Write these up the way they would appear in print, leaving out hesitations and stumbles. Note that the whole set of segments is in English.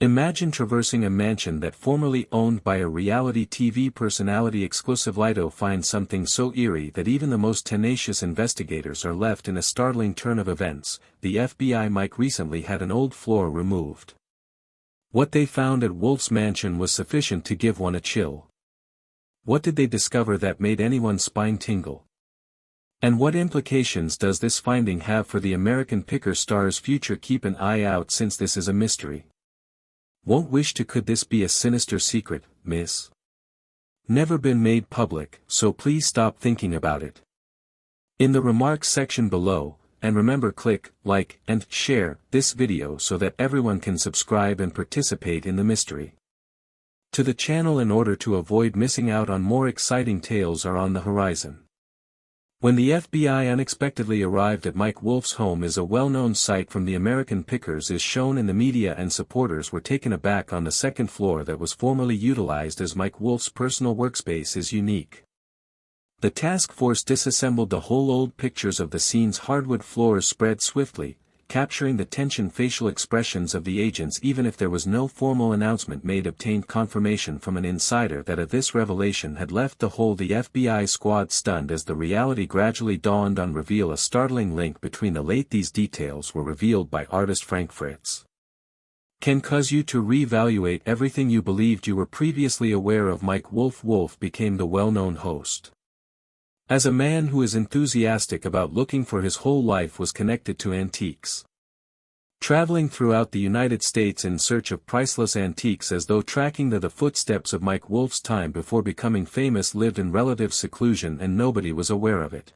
Imagine traversing a mansion that formerly owned by a reality TV personality. Exclusive Lido finds something so eerie that even the most tenacious investigators are left in a startling turn of events. The FBI Mike recently had an old floor removed. What they found at Wolfe's mansion was sufficient to give one a chill. What did they discover that made anyone's spine tingle? And what implications does this finding have for the American Picker star's future? Keep an eye out, since this is a mystery. Won't wish to. Could this be a sinister secret, miss? Never been made public, so please stop thinking about it. In the remarks section below, and remember, click like and share this video so that everyone can subscribe and participate in the mystery to the channel in order to avoid missing out on more exciting tales are on the horizon. When the FBI unexpectedly arrived at Mike Wolfe's home is a well-known sight from the American Pickers is shown in the media, and supporters were taken aback. On the second floor that was formerly utilized as Mike Wolfe's personal workspace is unique. The task force disassembled the whole. Old pictures of the scene's hardwood floors spread swiftly, capturing the tension facial expressions of the agents. Even if there was no formal announcement made, obtained confirmation from an insider that this revelation had left the whole FBI squad stunned as the reality gradually dawned on. Reveal a startling link between the late. These details were revealed by artist Frank Fritz. Can cause you to reevaluate everything you believed you were previously aware of. Mike Wolfe. Wolfe became the well-known host. As a man who is enthusiastic about looking for, his whole life was connected to antiques. Traveling throughout the United States in search of priceless antiques, as though tracking the footsteps of Mike Wolfe's time before becoming famous, lived in relative seclusion and nobody was aware of it.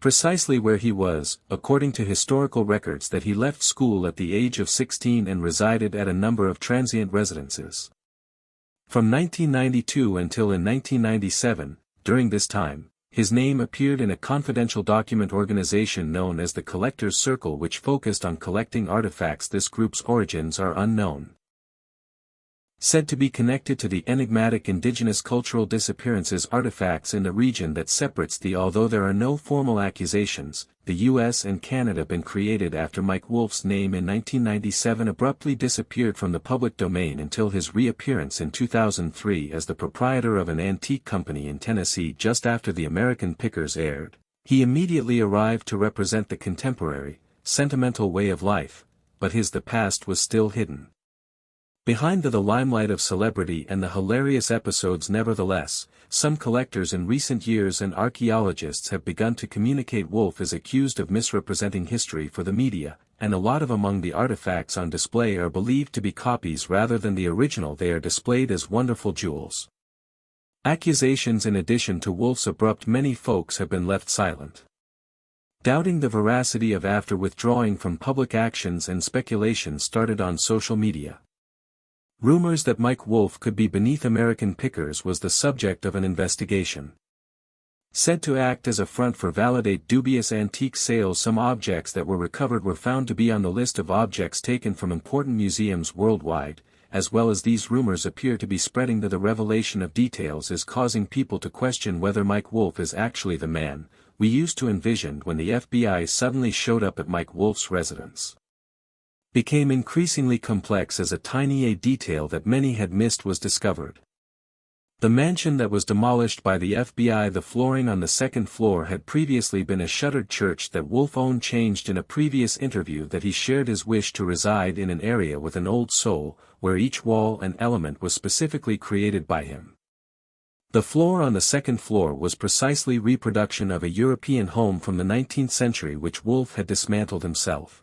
Precisely where he was, according to historical records, that he left school at the age of 16 and resided at a number of transient residences. From 1992 until in 1997, during this time, his name appeared in a confidential document organization known as the Collectors Circle, which focused on collecting artifacts. This group's origins are unknown. Said to be connected to the enigmatic indigenous cultural disappearances artifacts in the region that separates the. Although there are no formal accusations, the US and Canada been created after Mike Wolfe's name in 1997 abruptly disappeared from the public domain until his reappearance in 2003 as the proprietor of an antique company in Tennessee just after the American Pickers aired. He immediately arrived to represent the contemporary, sentimental way of life, but the past was still hidden behind the limelight of celebrity and the hilarious episodes. Nevertheless, some collectors in recent years and archaeologists have begun to communicate Wolfe is accused of misrepresenting history for the media, and a lot of among the artifacts on display are believed to be copies rather than the original. They are displayed as wonderful jewels. Accusations. In addition to Wolfe's abrupt, many folks have been left silent, doubting the veracity of after withdrawing from public actions, and speculation started on social media. Rumors that Mike Wolfe could be beneath American Pickers was the subject of an investigation said to act as a front for validate dubious antique sales. Some objects that were recovered were found to be on the list of objects taken from important museums worldwide, as well as these rumors appear to be spreading. The revelation of details is causing people to question whether Mike Wolfe is actually the man we used to envision when the FBI suddenly showed up at Mike Wolfe's residence. Became increasingly complex as a tiny detail that many had missed was discovered. The mansion that was demolished by the FBI. The flooring on the second floor had previously been a shuttered church that Wolfe owned. Changed in a previous interview that he shared his wish to reside in an area with an old soul, where each wall and element was specifically created by him. The floor on the second floor was precisely reproduction of a European home from the 19th century which Wolfe had dismantled himself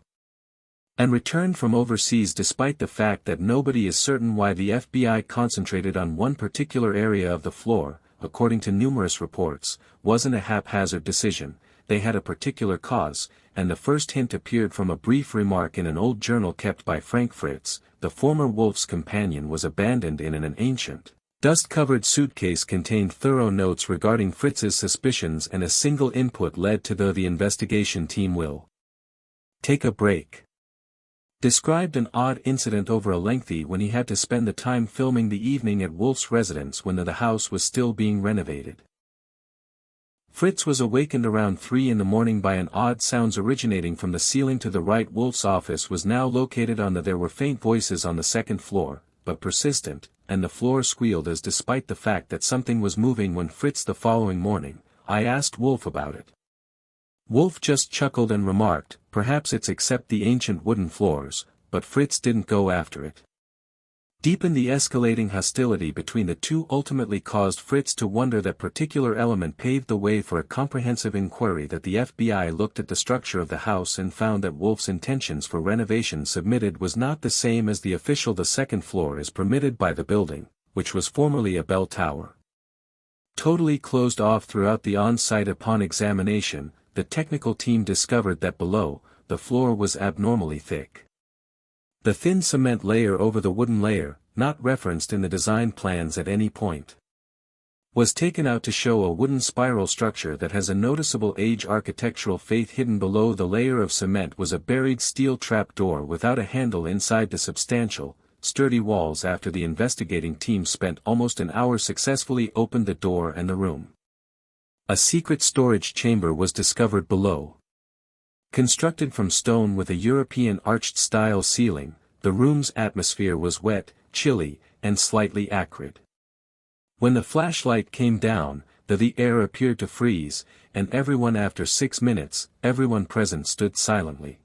and returned from overseas. Despite the fact that nobody is certain why the FBI concentrated on one particular area of the floor, according to numerous reports, wasn't a haphazard decision. They had a particular cause, and the first hint appeared from a brief remark in an old journal kept by Frank Fritz. The former Wolfe's companion was abandoned in an ancient, dust-covered suitcase contained thorough notes regarding Fritz's suspicions, and a single input led to the investigation team will take a break. Described an odd incident over a lengthy when he had to spend the time filming the evening at Wolfe's residence when the house was still being renovated. Fritz was awakened around 3 in the morning by an odd sounds originating from the ceiling to the right. Wolfe's office was now located on the. There were faint voices on the second floor, but persistent, and the floor squealed as despite the fact that something was moving when Fritz the following morning, I asked Wolfe about it. Wolfe just chuckled and remarked, perhaps it's except the ancient wooden floors, but Fritz didn't go after it. Deepened the escalating hostility between the two ultimately caused Fritz to wonder. That particular element paved the way for a comprehensive inquiry. That the FBI looked at the structure of the house and found that Wolfe's intentions for renovation submitted was not the same as the official. The second floor is permitted by the building, which was formerly a bell tower. Totally closed off throughout the on-site. Upon examination, the technical team discovered that below, the floor was abnormally thick. The thin cement layer over the wooden layer, not referenced in the design plans at any point, was taken out to show a wooden spiral structure that has a noticeable age. Architectural faith hidden below the layer of cement was a buried steel trap door without a handle inside the substantial, sturdy walls. After the investigating team spent almost an hour successfully opened the door and the room. A secret storage chamber was discovered below. Constructed from stone with a European arched-style ceiling, the room's atmosphere was wet, chilly, and slightly acrid. When the flashlight came down, the air appeared to freeze, and after 6 minutes, everyone present stood silently.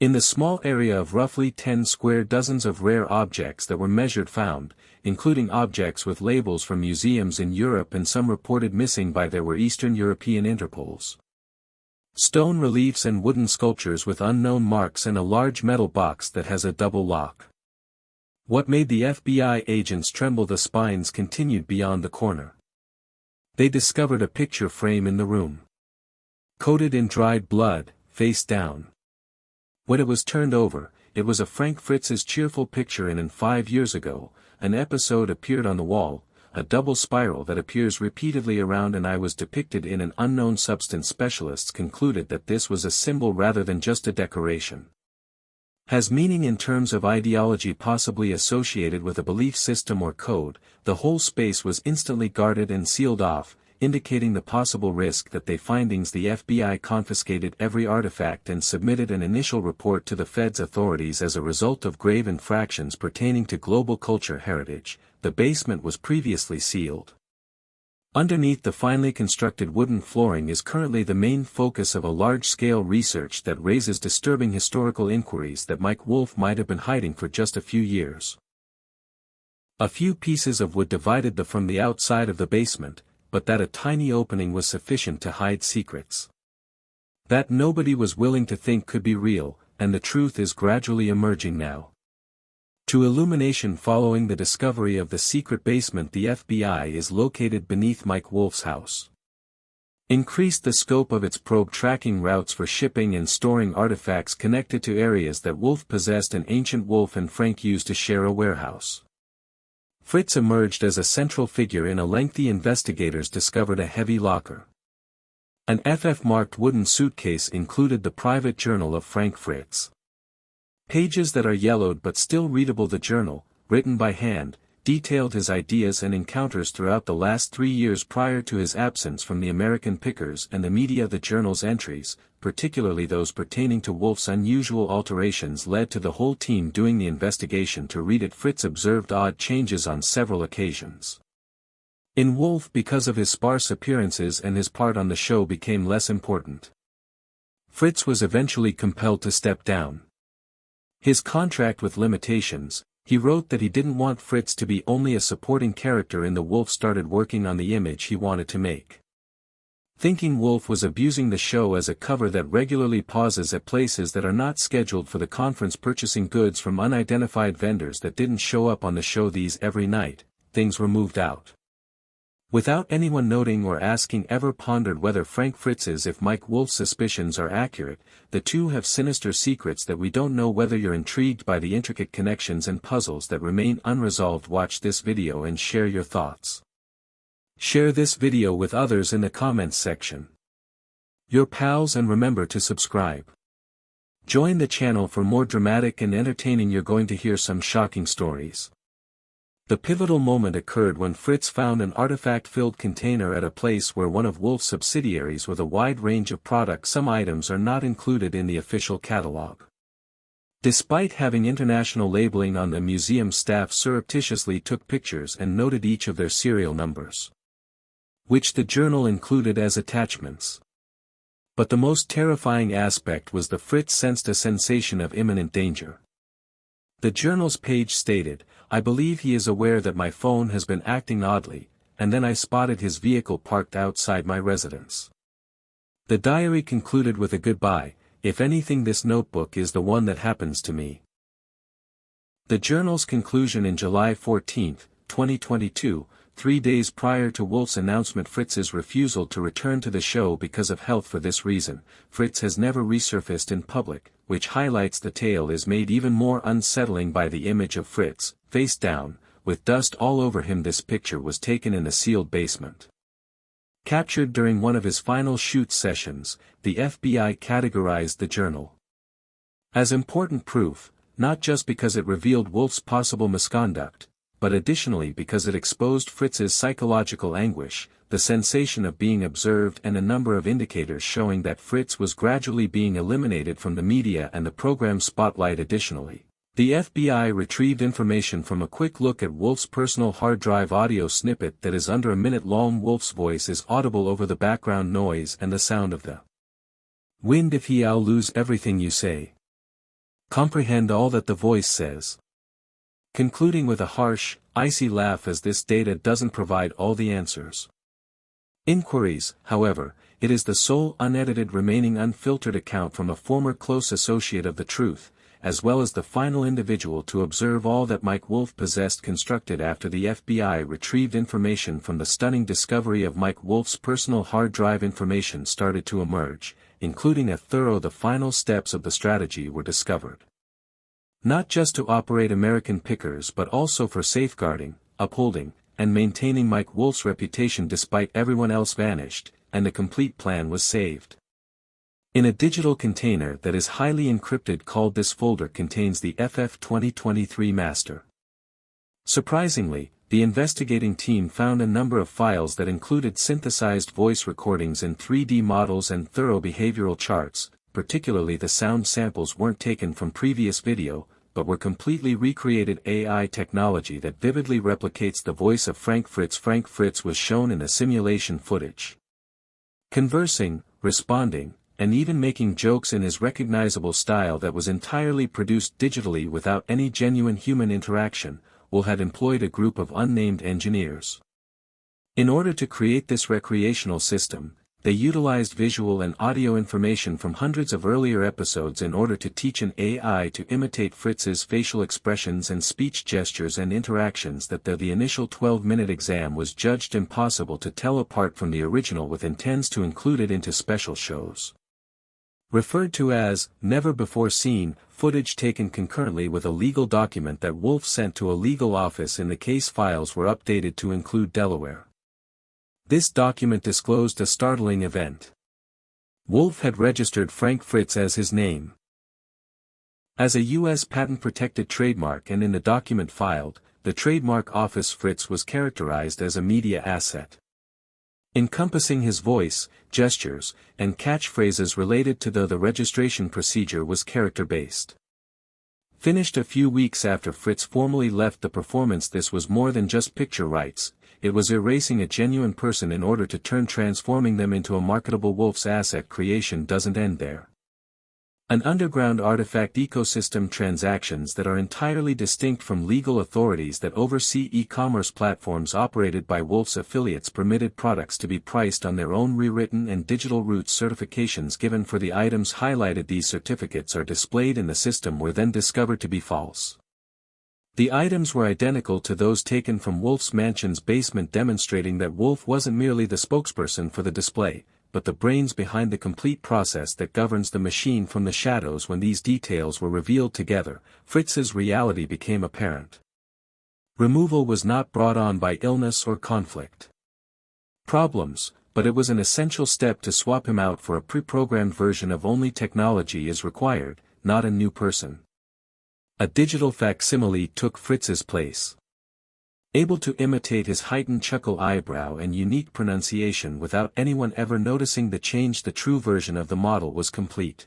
In the small area of roughly 10 square dozens of rare objects that were measured found, including objects with labels from museums in Europe and some reported missing by there were Eastern European Interpols. Stone reliefs and wooden sculptures with unknown marks and a large metal box that has a double lock. What made the FBI agents tremble? The spines continued beyond the corner. They discovered a picture frame in the room, coated in dried blood, face down. When it was turned over, it was a Frank Fritz's cheerful picture in 5 years ago. An episode appeared on the wall, a double spiral that appears repeatedly around an eye was depicted in an unknown substance. Specialists concluded that this was a symbol rather than just a decoration. Has meaning in terms of ideology possibly associated with a belief system or code. The whole space was instantly guarded and sealed off, indicating the possible risk that they findings. The FBI confiscated every artifact and submitted an initial report to the Fed's authorities as a result of grave infractions pertaining to global culture heritage. The basement was previously sealed. Underneath the finely constructed wooden flooring is currently the main focus of a large-scale research that raises disturbing historical inquiries that Mike Wolfe might have been hiding for just a few years. A few pieces of wood divided from the outside of the basement, but that a tiny opening was sufficient to hide secrets that nobody was willing to think could be real, and the truth is gradually emerging now. To illumination following the discovery of the secret basement. The FBI is located beneath Mike Wolfe's house. Increased the scope of its probe, tracking routes for shipping and storing artifacts connected to areas that Wolfe possessed and ancient Wolfe and Frank used to share a warehouse. Fritz emerged as a central figure in a lengthy. Investigators discovered a heavy locker. An FF-marked wooden suitcase included the private journal of Frank Fritz. Pages that are yellowed but still readable. The journal, written by hand, detailed his ideas and encounters throughout the last 3 years prior to his absence from the American pickers and the media. The journal's entries, particularly those pertaining to Wolfe's unusual alterations, led to the whole team doing the investigation to read it. Fritz observed odd changes on several occasions in Wolfe because of his sparse appearances, and his part on the show became less important. Fritz was eventually compelled to step down. His contract with limitations, he wrote that he didn't want Fritz to be only a supporting character in the. Wolfe started working on the image he wanted to make. Thinking Wolfe was abusing the show as a cover that regularly pauses at places that are not scheduled for the conference, purchasing goods from unidentified vendors that didn't show up on the show. These every night, things were moved out without anyone noting or asking. Ever pondered whether Frank Fritz's if Mike Wolfe's suspicions are accurate? The two have sinister secrets that we don't know. Whether you're intrigued by the intricate connections and puzzles that remain unresolved, watch this video and share your thoughts. Share this video with others in the comments section. Your pals, and remember to subscribe. Join the channel for more dramatic and entertaining. You're going to hear some shocking stories. The pivotal moment occurred when Fritz found an artifact-filled container at a place where one of Wolfe's subsidiaries with a wide range of products. Some items are not included in the official catalog. Despite having international labeling on them, museum staff surreptitiously took pictures and noted each of their serial numbers, which the journal included as attachments. But the most terrifying aspect was that Fritz sensed a sensation of imminent danger. The journal's page stated, "I believe he is aware that my phone has been acting oddly, and then I spotted his vehicle parked outside my residence." The diary concluded with a goodbye, "If anything, this notebook is the one that happens to me." The journal's conclusion in July 14, 2022, 3 days prior to Wolfe's announcement Fritz's refusal to return to the show because of health. For this reason, Fritz has never resurfaced in public, which highlights the tale is made even more unsettling by the image of Fritz, face down, with dust all over him. This picture was taken in a sealed basement. Captured during one of his final shoot sessions, the FBI categorized the journal as important proof, not just because it revealed Wolfe's possible misconduct, but additionally because it exposed Fritz's psychological anguish, the sensation of being observed, and a number of indicators showing that Fritz was gradually being eliminated from the media and the program's spotlight. Additionally, the FBI retrieved information from a quick look at Wolfe's personal hard drive. Audio snippet that is under a minute long. Wolfe's voice is audible over the background noise and the sound of the wind. "If I'll lose everything you say. Comprehend all that the voice says." Concluding with a harsh, icy laugh, as this data doesn't provide all the answers. Inquiries, however, it is the sole unedited remaining unfiltered account from a former close associate of the truth, as well as the final individual to observe all that Mike Wolfe possessed. Constructed after the FBI retrieved information from the stunning discovery of Mike Wolfe's personal hard drive, information started to emerge, including a thorough the final steps of the strategy were discovered. Not just to operate American pickers but also for safeguarding, upholding, and maintaining Mike Wolfe's reputation despite everyone else vanished, and the complete plan was saved. In a digital container that is highly encrypted called this folder contains the FF 2023 master. Surprisingly, the investigating team found a number of files that included synthesized voice recordings in 3D models and thorough behavioral charts. Particularly, the sound samples weren't taken from previous video, but were completely recreated AI technology that vividly replicates the voice of Frank Fritz. Frank Fritz was shown in the simulation footage, conversing, responding, and even making jokes in his recognizable style that was entirely produced digitally without any genuine human interaction. Wolfe had employed a group of unnamed engineers in order to create this recreational system. They utilized visual and audio information from hundreds of earlier episodes in order to teach an AI to imitate Fritz's facial expressions and speech gestures and interactions that the initial 12-minute exam was judged impossible to tell apart from the original, with intents to include it into special shows. Referred to as never before seen, footage taken concurrently with a legal document that Wolfe sent to a legal office in the case files were updated to include Delaware. This document disclosed a startling event. Wolfe had registered Frank Fritz as his name as a U.S. patent-protected trademark, and in the document filed, the trademark office Fritz was characterized as a media asset, encompassing his voice, gestures, and catchphrases related to the registration procedure was character-based. Finished a few weeks after Fritz formally left the performance, this was more than just picture rights. It was erasing a genuine person in order to transforming them into a marketable. Wolfe's asset creation doesn't end there. An underground artifact ecosystem, transactions that are entirely distinct from legal authorities that oversee e-commerce platforms operated by Wolfe's affiliates, permitted products to be priced on their own rewritten and digital routes. Certifications given for the items highlighted. These certificates are displayed in the system were then discovered to be false. The items were identical to those taken from Wolfe's mansion's basement, demonstrating that Wolfe wasn't merely the spokesperson for the display, but the brains behind the complete process that governs the machine. From the shadows, when these details were revealed together, Fritz's reality became apparent. Removal was not brought on by illness or conflict problems, but it was an essential step to swap him out for a pre-programmed version of only technology is required, not a new person. A digital facsimile took Fritz's place. able to imitate his heightened chuckle eyebrow and unique pronunciation without anyone ever noticing the change. The true version of the model was complete.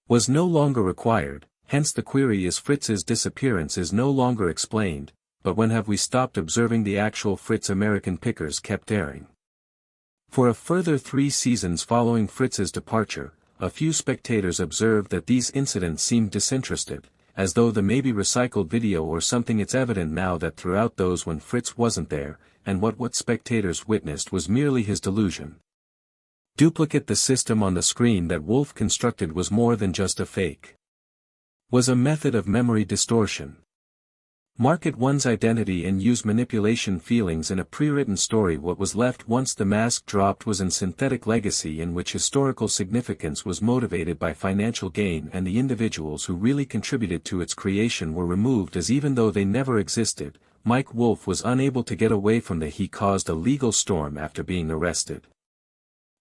Was no longer required, hence the query is Fritz's disappearance is no longer explained, but when have we stopped observing the actual Fritz? American Pickers kept airing. For a further 3 seasons following Fritz's departure, a few spectators observed that these incidents seemed disinterested, as though the maybe recycled video or something. It's evident now that throughout those when Fritz wasn't there, and what spectators witnessed was merely his delusion. Duplicate the system on the screen that Wolfe constructed was more than just a fake. Was a method of memory distortion. Market one's identity and use manipulation feelings in a pre-written story. What was left once the mask dropped was an synthetic legacy in which historical significance was motivated by financial gain, and the individuals who really contributed to its creation were removed as even though they never existed. Mike Wolfe was unable to get away from he caused a legal storm after being arrested.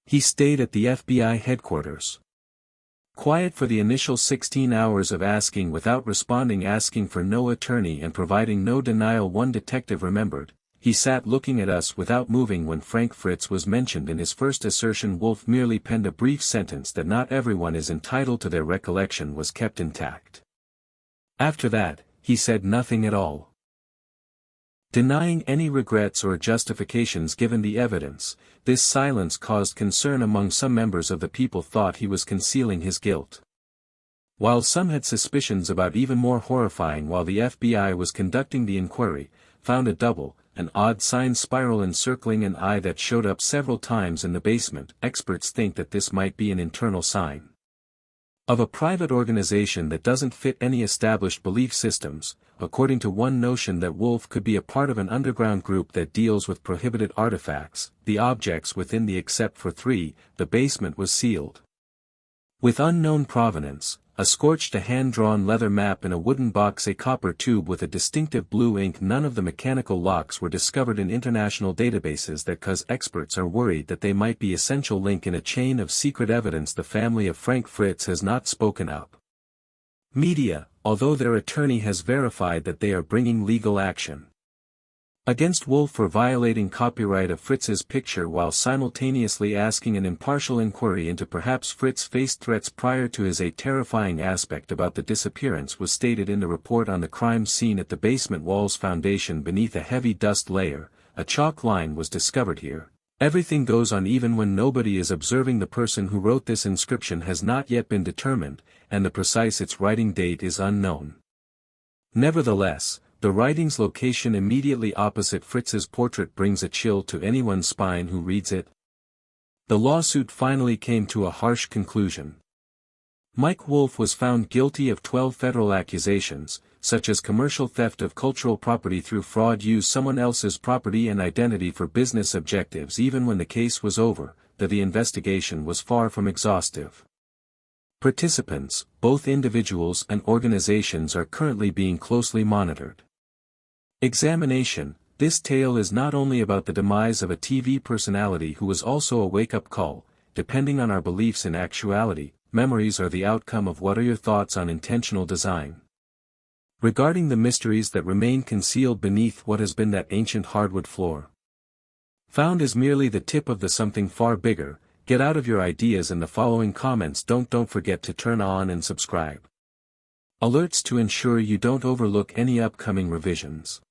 He stayed at the FBI headquarters. Quiet for the initial 16 hours of asking without responding, asking for no attorney and providing no denial. One detective remembered, he sat looking at us without moving when Frank Fritz was mentioned in his first assertion. Wolfe merely penned a brief sentence that not everyone is entitled to their recollection was kept intact. After that, he said nothing at all. Denying any regrets or justifications given the evidence, this silence caused concern among some members of the people. Thought he was concealing his guilt. While some had suspicions about even more horrifying, while the FBI was conducting the inquiry, found an odd sign spiral encircling an eye that showed up several times in the basement. Experts think that this might be an internal sign of a private organization that doesn't fit any established belief systems. According to one notion that Wolfe could be a part of an underground group that deals with prohibited artifacts, the objects within except for 3, the basement was sealed with unknown provenance, a scorched hand-drawn leather map in a wooden box, a copper tube with a distinctive blue ink. None of the mechanical locks were discovered in international databases that cause experts are worried that they might be essential link in a chain of secret evidence the family of Frank Fritz has not spoken up. Media, although their attorney has verified that they are bringing legal action against Wolfe for violating copyright of Fritz's picture while simultaneously asking an impartial inquiry into perhaps Fritz faced threats prior to his. A terrifying aspect about the disappearance was stated in the report on the crime scene at the basement wall's foundation beneath a heavy dust layer. A chalk line was discovered here. Everything goes on even when nobody is observing. The person who wrote this inscription has not yet been determined, and the precise its writing date is unknown. Nevertheless, the writing's location immediately opposite Fritz's portrait brings a chill to anyone's spine who reads it. The lawsuit finally came to a harsh conclusion. Mike Wolfe was found guilty of 12 federal accusations, such as commercial theft of cultural property through fraud, use someone else's property and identity for business objectives. Even when the case was over, the investigation was far from exhaustive. Participants, both individuals and organizations, are currently being closely monitored. Examination. This tale is not only about the demise of a TV personality who was also a wake-up call. Depending on our beliefs in actuality, memories are the outcome of. What are your thoughts on intentional design? Regarding the mysteries that remain concealed beneath what has been that ancient hardwood floor. Found is merely the tip of the something far bigger. Get out of your ideas in the following comments. Don't forget to turn on and subscribe alerts to ensure you don't overlook any upcoming revisions.